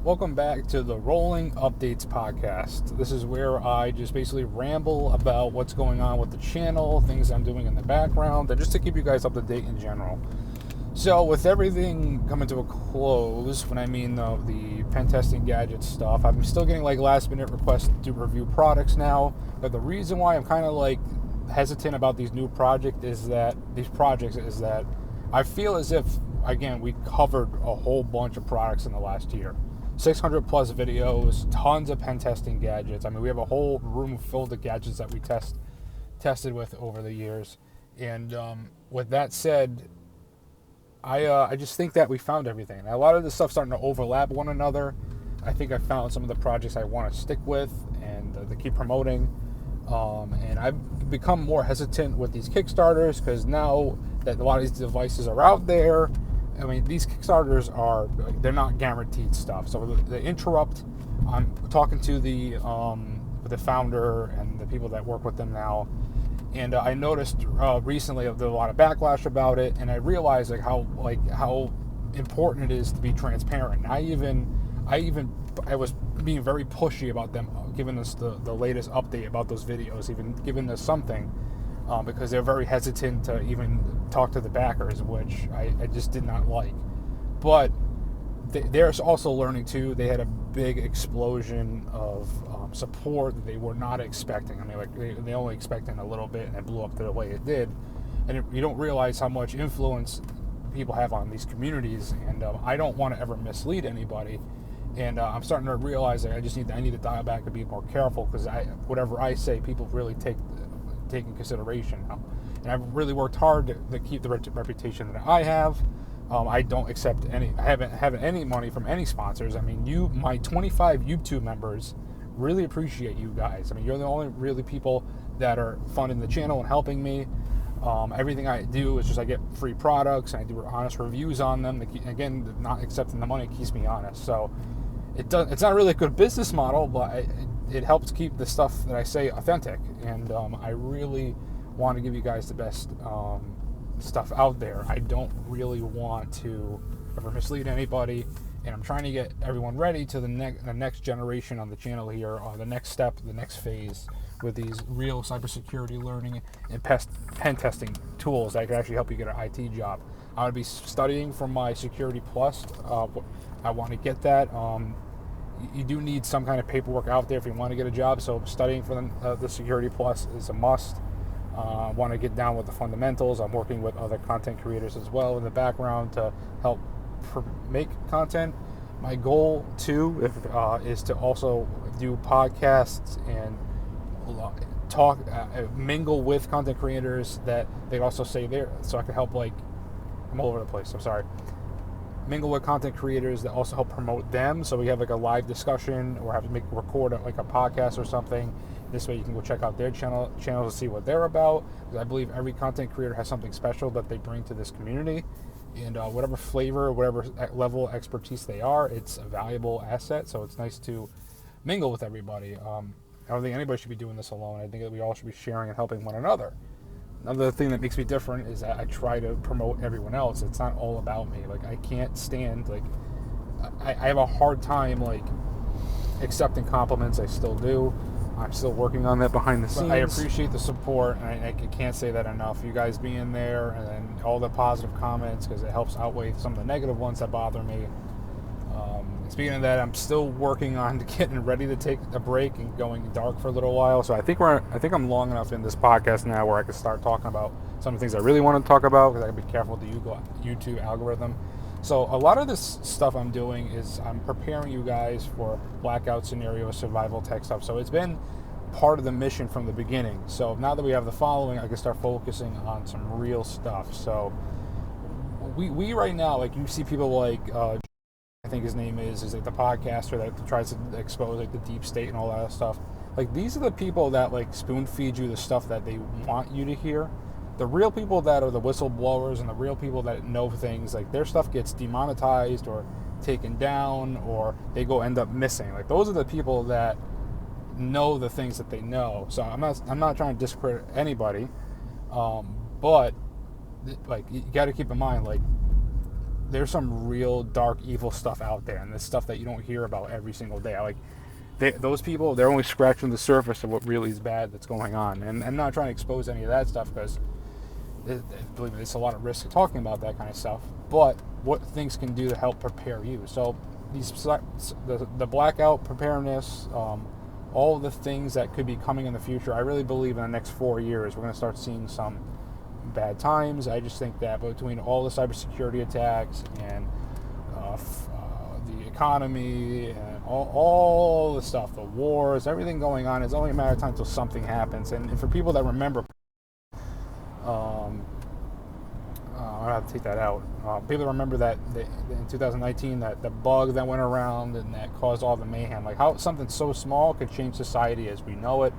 Welcome back to the Rolling Updates podcast. This is where I just basically ramble about what's going on with the channel, things I'm doing in the background, and just to keep you guys up to date in general. So with everything coming to a close, when I mean the pen testing gadget stuff, I'm still getting like last minute requests to review products now. But the reason why I'm kind of like hesitant about these projects is that I feel as if, again, we covered a whole bunch of products in the last year. 600 plus videos, tons of pen testing gadgets. I mean, we have a whole room filled with gadgets that we tested with over the years. And with that said, I just think that we found everything. A lot of this stuff's starting to overlap one another. I think I found some of the projects I want to stick with and to keep promoting. And I've become more hesitant with these Kickstarters because now that a lot of these devices are out there, I mean, these Kickstarters they're not guaranteed stuff. So the interrupt, I'm talking to the founder and the people that work with them now, and I noticed recently there's a lot of backlash about it, and I realized how important it is to be transparent. And I was being very pushy about them giving us the latest update about those videos, even giving us something. Because they're very hesitant to even talk to the backers, which I just did not like. But they're also learning too. They had a big explosion of support that they were not expecting. I mean, like they only expected a little bit, and it blew up the way it did. And you don't realize how much influence people have on these communities. And I don't want to ever mislead anybody. And I'm starting to realize that I need to dial back and be more careful, because whatever I say, people really take in consideration now. And I've really worked hard to keep the reputation that I have. I don't accept I haven't any money from any sponsors. I mean, my 25 YouTube members, really appreciate you guys. I mean, you're the only really people that are funding the channel and helping me. Everything I do is just I get free products and I do honest reviews on them. Again, not accepting the money keeps me honest. So it's not really a good business model, but it helps keep the stuff that I say authentic. And I really want to give you guys the best stuff out there. I don't really want to ever mislead anybody, and I'm trying to get everyone ready to the next generation on the channel here, the next step, the next phase with these real cybersecurity learning and pen testing tools that can actually help you get an IT job. I'm going to be studying for my Security Plus. I want to get that. You do need some kind of paperwork out there if you want to get a job, so studying for the Security Plus is a must. I want to get down with the fundamentals. I'm working with other content creators as well in the background to help make content. My goal too is to also do podcasts and talk, mingle with content creators that they also say there, so I can help. I'm all over the place, I'm sorry. Mingle with content creators that also help promote them, so we have like a live discussion or have to record like a podcast or something. This way you can go check out their channel to see what they're about, because I believe every content creator has something special that they bring to this community, and whatever flavor, whatever level of expertise they are, it's a valuable asset. So it's nice to mingle with everybody. I don't think anybody should be doing this alone. I think that we all should be sharing and helping one another. Another thing that makes me different is that I try to promote everyone else. It's not all about me. Like, I can't stand, I have a hard time, accepting compliments. I still do. I'm still working on that behind the scenes. I appreciate the support, and I can't say that enough. You guys being there, and then all the positive comments, because it helps outweigh some of the negative ones that bother me. Speaking of that, I'm still working on getting ready to take a break and going dark for a little while. So I think I'm long enough in this podcast now where I can start talking about some of the things I really want to talk about, because I can be careful with the YouTube algorithm. So a lot of this stuff I'm doing is I'm preparing you guys for blackout scenario, survival tech stuff. So it's been part of the mission from the beginning. So now that we have the following, I can start focusing on some real stuff. So we right now, you see people I think his name is like the podcaster that tries to expose the deep state and all that stuff. These are the people that spoon feed you the stuff that they want you to hear. The real people that are the whistleblowers and the real people that know things, their stuff gets demonetized or taken down, or they end up missing. Those are the people that know the things that they know. So I'm not trying to discredit anybody, but you got to keep in mind, there's some real dark, evil stuff out there, and this stuff that you don't hear about every single day. Like, those people, they're only scratching the surface of what really is bad that's going on. And I'm not trying to expose any of that stuff because, believe me, there's a lot of risk talking about that kind of stuff. But what things can do to help prepare you. So the blackout preparedness, all the things that could be coming in the future, I really believe in the next 4 years we're going to start seeing some bad times. I just think that between all the cybersecurity attacks and the economy and all the stuff, the wars, everything going on, it's only a matter of time until something happens. And for people that remember, I have to take that out. People remember that in 2019, that the bug that went around and that caused all the mayhem. Like how something so small could change society as we know it.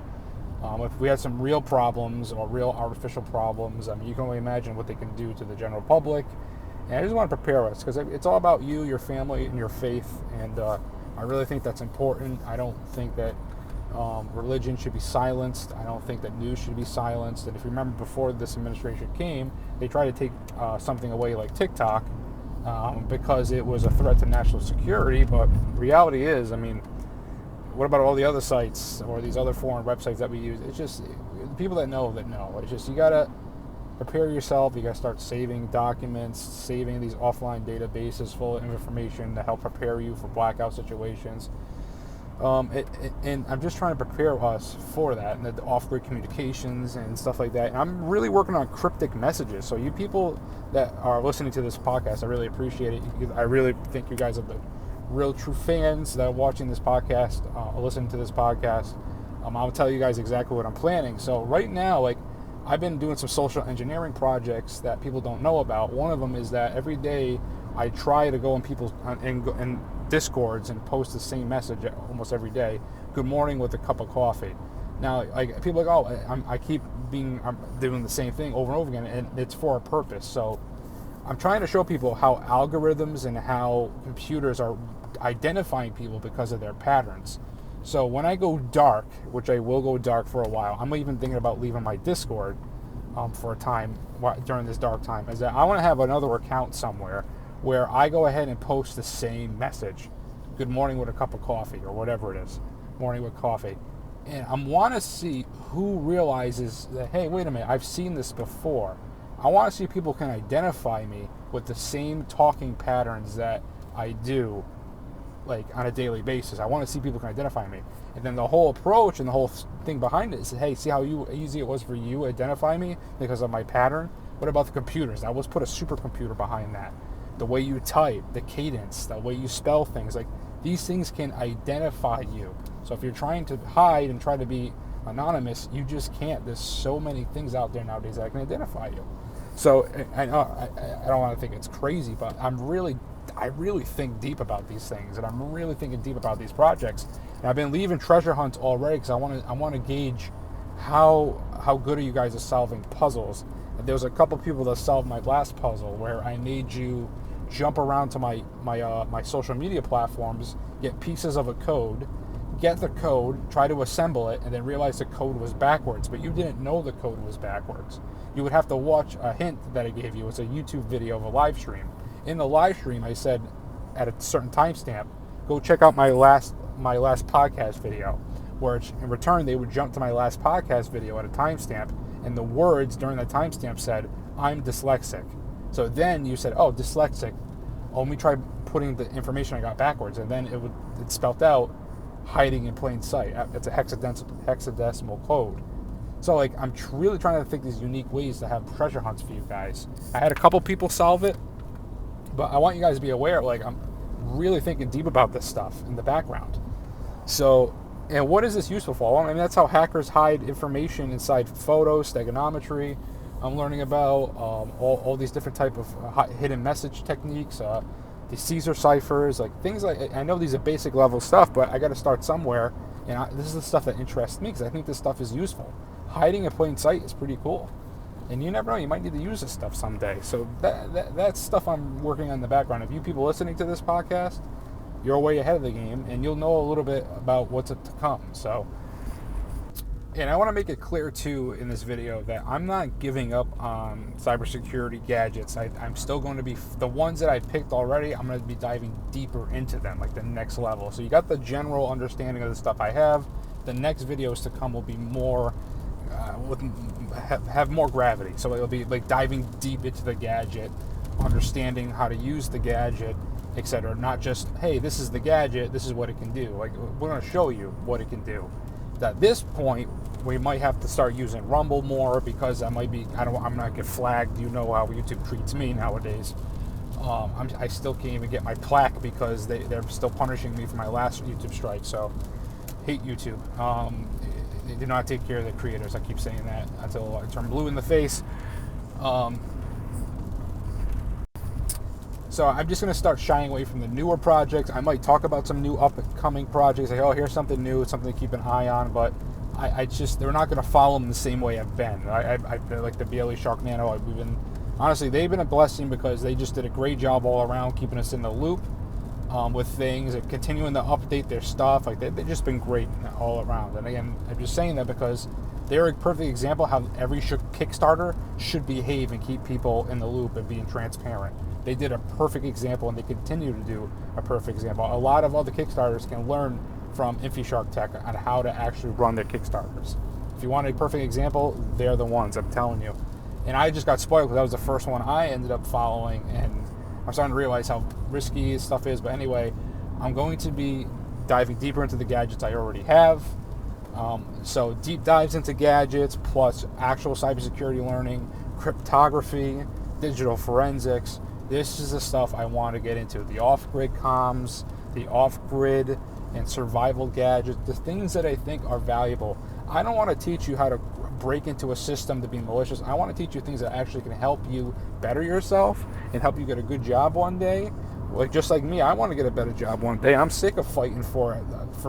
If we had some real problems or real artificial problems, I mean, you can only imagine what they can do to the general public. And I just want to prepare us because it's all about you, your family, and your faith. And I really think that's important. I don't think that religion should be silenced. I don't think that news should be silenced. And if you remember, before this administration came, they tried to take something away like TikTok because it was a threat to national security. But reality is, I mean, what about all the other sites or these other foreign websites that we use? It's just the people that know. It's just you gotta prepare yourself. You gotta start saving documents, saving these offline databases full of information to help prepare you for blackout situations. And I'm just trying to prepare us for that, and the off-grid communications and stuff like that. And I'm really working on cryptic messages. So you people that are listening to this podcast, I really appreciate it. I really think you guys are the real true fans that are watching this podcast, listening to this podcast. I'll tell you guys exactly what I'm planning. So right now, like, I've been doing some social engineering projects that people don't know about. One of them is that every day I try to go in people's in Discords and post the same message almost every day. Good morning with a cup of coffee. Now, like, people are like, oh, I'm doing the same thing over and over again, and it's for a purpose. So I'm trying to show people how algorithms and how computers are identifying people because of their patterns. So when I go dark, which I will go dark for a while, I'm even thinking about leaving my Discord for a time during this dark time, is that I want to have another account somewhere where I go ahead and post the same message. Good morning with a cup of coffee, or whatever it is. Morning with coffee. And I want to see who realizes that, hey, wait a minute, I've seen this before. I want to see if people can identify me with the same talking patterns that I do, like, on a daily basis. I want to see people can identify me. And then the whole approach and the whole thing behind it is, hey, see how easy it was for you to identify me because of my pattern? What about the computers? Now let's put a supercomputer behind that. The way you type, the cadence, the way you spell things, like, these things can identify you. So if you're trying to hide and try to be anonymous, you just can't. There's so many things out there nowadays that can identify you. So I don't want to think it's crazy, but I really think deep about these things, and I'm really thinking deep about these projects. And I've been leaving treasure hunts already because I want to gauge how good are you guys at solving puzzles. And there was a couple people that solved my last puzzle where I made you jump around to my social media platforms, get pieces of a code, get the code, try to assemble it, and then realize the code was backwards, but you didn't know the code was backwards. You would have to watch a hint that I gave you. It's a YouTube video of a live stream. In the live stream, I said at a certain timestamp, go check out my last podcast video, where in return they would jump to my last podcast video at a timestamp, and the words during that timestamp said, I'm dyslexic. So then you said, oh, dyslexic. Oh, let me try putting the information I got backwards, and then it spelled out hiding in plain sight. It's a hexadecimal code. So, like, I'm really trying to think these unique ways to have treasure hunts for you guys. I had a couple people solve it, but I want you guys to be aware, like, I'm really thinking deep about this stuff in the background. So, and what is this useful for? Well, I mean, that's how hackers hide information inside photos, stegonometry. I'm learning about all these different type of hidden message techniques, the Caesar ciphers, like things like, I know these are basic level stuff, but I got to start somewhere, and this is the stuff that interests me because I think this stuff is useful. Hiding in plain sight is pretty cool, and you never know, you might need to use this stuff someday. So that's stuff I'm working on in the background. If you people listening to this podcast, you're way ahead of the game, and you'll know a little bit about what's to come. So, And I want to make it clear too in this video that I'm not giving up on cybersecurity gadgets. I'm still going to be the ones that I picked already. I'm going to be diving deeper into them, like the next level. So you got the general understanding of the stuff I have. The next videos to come will be more have more gravity. So it'll be like diving deep into the gadget, understanding how to use the gadget, etc. Not just, hey, this is the gadget, this is what it can do. Like, we're going to show you what it can do. At this point, we might have to start using Rumble more because I'm not get flagged. You know how YouTube treats me nowadays. I still can't even get my plaque because they're still punishing me for my last YouTube strike. So, hate YouTube. They do not take care of the creators. I keep saying that until I turn blue in the face. So I'm just going to start shying away from the newer projects. I might talk about some new up-and-coming projects. Like, oh, here's something new, something to keep an eye on. But they're not going to follow them the same way I've been. I like the BLE Shark Nano. Honestly, they've been a blessing because they just did a great job all around, keeping us in the loop with things and continuing to update their stuff. Like, they've just been great all around. And again, I'm just saying that because they're a perfect example how every Kickstarter should behave and keep people in the loop and being transparent. They did a perfect example, and they continue to do a perfect example. A lot of other Kickstarters can learn from InfiShark Tech on how to actually run their Kickstarters. If you want a perfect example, they're the ones, I'm telling you. And I just got spoiled because that was the first one I ended up following, and I'm starting to realize how risky stuff is. But anyway, I'm going to be diving deeper into the gadgets I already have. So deep dives into gadgets, plus actual cybersecurity learning, cryptography, digital forensics. This is the stuff I want to get into. The off-grid comms, the off-grid and survival gadgets, the things that I think are valuable. I don't want to teach you how to break into a system to be malicious. I want to teach you things that actually can help you better yourself and help you get a good job one day. Like, just like me, I want to get a better job one day. I'm sick of fighting for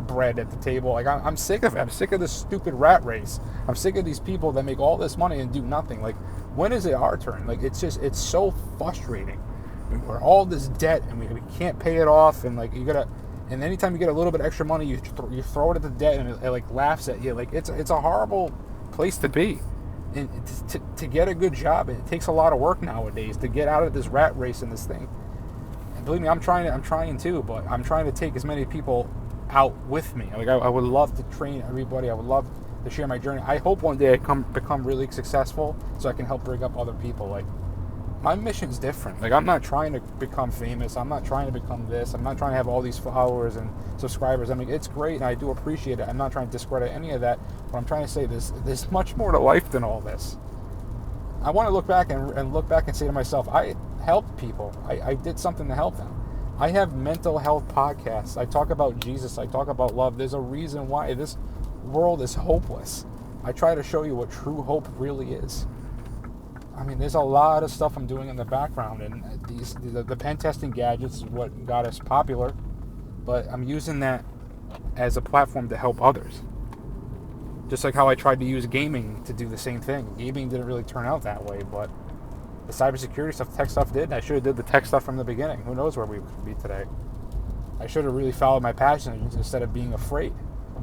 bread at the table. Like, I'm sick of it. I'm sick of this stupid rat race. I'm sick of these people that make all this money and do nothing. Like, when is it our turn? Like, it's so frustrating. We're all this debt and we can't pay it off, and like and anytime you get a little bit extra money, you throw it at the debt, and it like laughs at you. Like, it's a horrible place to be. And to get a good job, it takes a lot of work nowadays to get out of this rat race and this thing. And believe me, I'm trying too, but I'm trying to take as many people out with me. Like, I would love to train everybody. I would love to share my journey. I hope one day I become really successful so I can help bring up other people. Like, my mission's different. Like, I'm not trying to become famous. I'm not trying to become this. I'm not trying to have all these followers and subscribers. I mean, it's great, and I do appreciate it. I'm not trying to discredit any of that. But I'm trying to say there's much more to life than all this. I want to look back and say to myself, I helped people. I did something to help them. I have mental health podcasts. I talk about Jesus. I talk about love. There's a reason why this world is hopeless. I try to show you what true hope really is. I mean, there's a lot of stuff I'm doing in the background, and the pen testing gadgets is what got us popular, but I'm using that as a platform to help others. Just like how I tried to use gaming to do the same thing. Gaming didn't really turn out that way, but the cybersecurity stuff, tech stuff did. I should have did the tech stuff from the beginning. Who knows where we would be today. I should have really followed my passion instead of being afraid,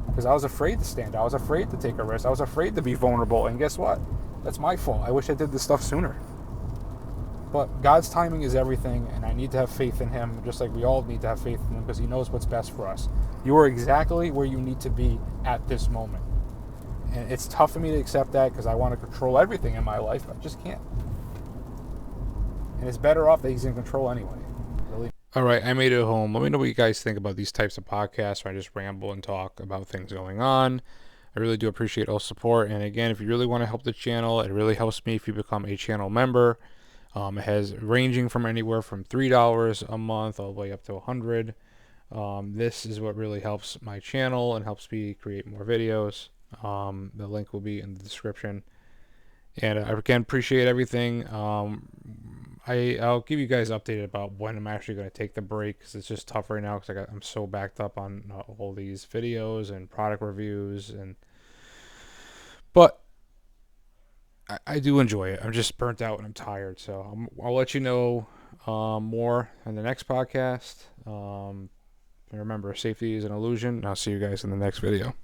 because I was afraid to stand out. I was afraid to take a risk. I was afraid to be vulnerable, and guess what? That's my fault. I wish I did this stuff sooner. But God's timing is everything, and I need to have faith in Him, just like we all need to have faith in Him, because He knows what's best for us. You are exactly where you need to be at this moment. And it's tough for me to accept that because I want to control everything in my life, but I just can't. And it's better off that He's in control anyway. Really. All right, I made it home. Let me know what you guys think about these types of podcasts where I just ramble and talk about things going on. I really do appreciate all support. And again, if you really want to help the channel, it really helps me if you become a channel member. It has ranging from anywhere from $3 a month all the way up to $100. This is what really helps my channel and helps me create more videos. The link will be in the description. And I again appreciate everything. I'll give you guys updated about when I'm actually going to take the break, because it's just tough right now because I'm so backed up on all these videos and product reviews, but I do enjoy it. I'm just burnt out and I'm tired, so I'll let you know more on the next podcast. And remember, safety is an illusion. I'll see you guys in the next video.